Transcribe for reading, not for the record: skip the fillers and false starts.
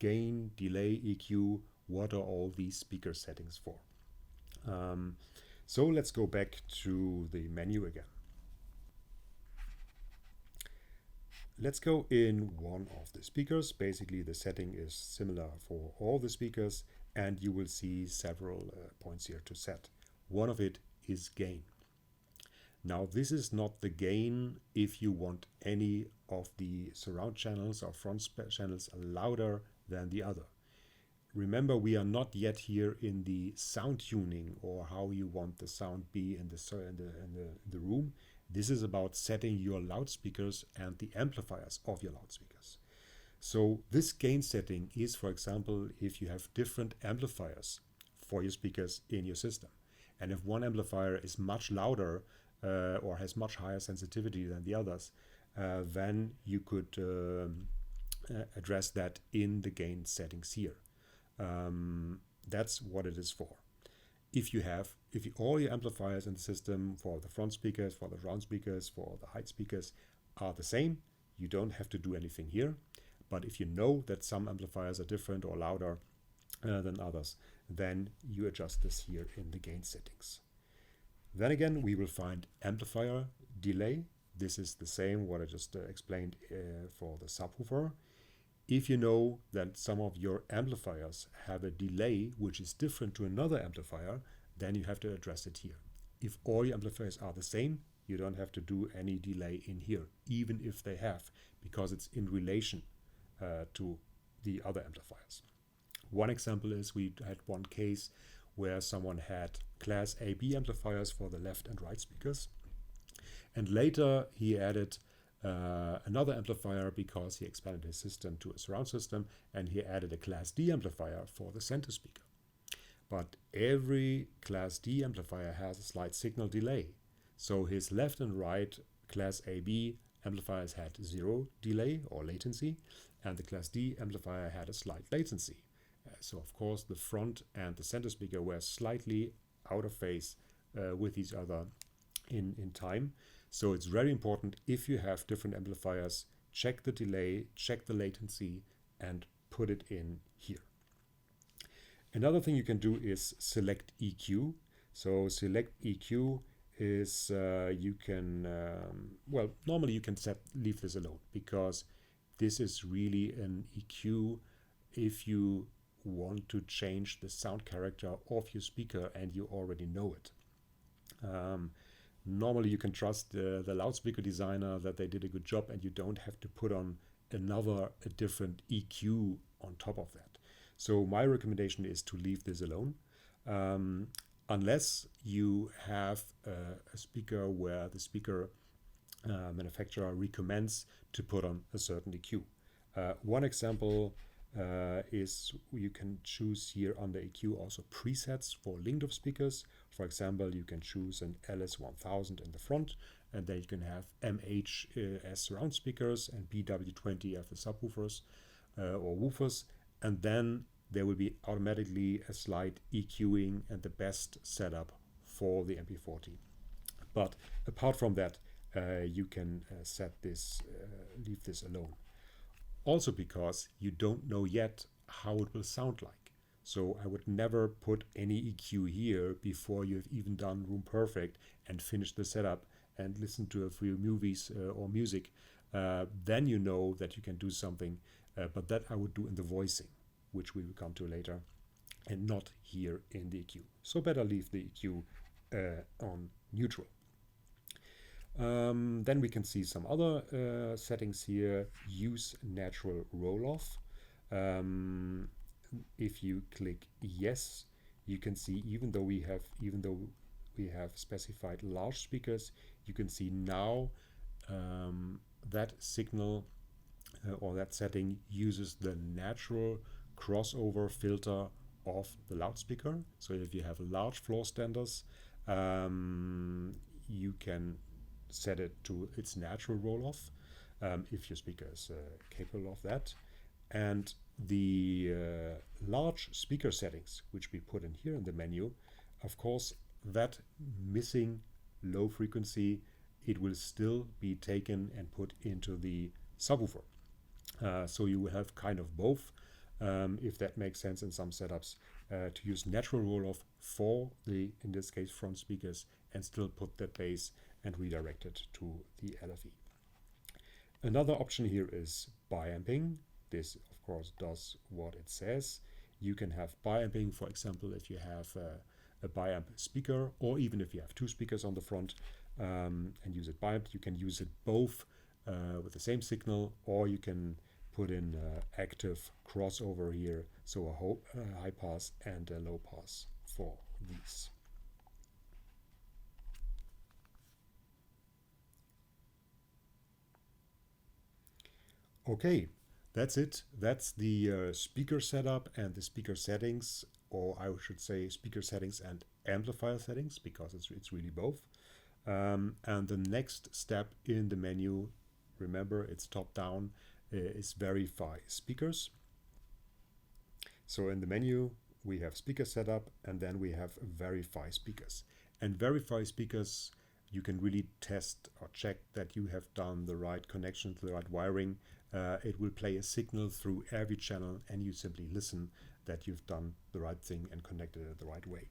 gain, delay, EQ, what are all these speaker settings for? So let's go back to the menu again. Let's go in one of the speakers. Basically, the setting is similar for all the speakers, and you will see several points here to set. One of it is gain. Now, this is not the gain if you want any of the surround channels or front channels louder than the other. Remember, we are not yet here in the sound tuning or how you want the sound be in the room. This is about setting your loudspeakers and the amplifiers of your loudspeakers. So this gain setting is, for example, if you have different amplifiers for your speakers in your system. And if one amplifier is much louder or has much higher sensitivity than the others, then you could address that in the gain settings here. That's what it is for. If all your amplifiers in the system for the front speakers, for the round speakers, for the height speakers are the same, you don't have to do anything here. But if you know that some amplifiers are different or louder than others, then you adjust this here in the gain settings. Then again, we will find amplifier delay. This is the same what I just explained for the subwoofer. If you know that some of your amplifiers have a delay which is different to another amplifier, then you have to address it here. If all your amplifiers are the same, you don't have to do any delay in here, even if they have, because it's in relation to the other amplifiers. One example is we had one case where someone had class AB amplifiers for the left and right speakers, and later he added another amplifier because he expanded his system to a surround system, and he added a class D amplifier for the center speaker. But every class D amplifier has a slight signal delay. So his left and right class AB amplifiers had 0 delay or latency, and the class D amplifier had a slight latency. So of course the front and the center speaker were slightly out of phase with each other in time. So it's very important, if you have different amplifiers, check the delay, check the latency, and put it in here. Another thing you can do is select EQ. So select EQ is you can, normally you can leave this alone, because this is really an EQ if you want to change the sound character of your speaker and you already know it. Normally you can trust the loudspeaker designer that they did a good job, and you don't have to put on a different EQ on top of that. So my recommendation is to leave this alone, unless you have a speaker where the speaker manufacturer recommends to put on a certain EQ. One example is you can choose here under EQ also presets for Lyngdorf speakers. For example, you can choose an LS1000 in the front, and then you can have MH as surround speakers and BW20 as the subwoofers or woofers, and then there will be automatically a slight EQing and the best setup for the MP40. But apart from that, you can set this, leave this alone. Also because you don't know yet how it will sound like. So I would never put any EQ here before you've even done Room Perfect and finished the setup and listened to a few movies or music. Then you know that you can do something, but that I would do in the voicing, which we will come to later, and not here in the EQ. So better leave the EQ on neutral. Then we can see some other settings here. Use natural roll-off. If you click yes, you can see even though we have specified large speakers, you can see now that signal or that setting uses the natural crossover filter of the loudspeaker. So if you have large floor standards, you can set it to its natural roll-off if your speaker is capable of that. And the large speaker settings, which we put in here in the menu, of course, that missing low frequency, it will still be taken and put into the subwoofer. So you will have kind of both. if that makes sense in some setups, to use natural roll-off for the, in this case, front speakers, and still put that bass and redirect it to the LFE. Another option here is biamping. This, of course, does what it says. You can have biamping, for example, if you have a biamp speaker, or even if you have two speakers on the front and use it biamped, you can use it both with the same signal, or you can put in active crossover here, so a high pass and a low pass for these. Okay, that's it. That's the speaker setup and the speaker settings, or I should say speaker settings and amplifier settings, because it's really both. And the next step in the menu, remember it's top down, is verify speakers. So in the menu we have speaker setup, and then we have verify speakers. And verify speakers, you can really test or check that you have done the right connection to the right wiring. It will play a signal through every channel, and you simply listen that you've done the right thing and connected it the right way.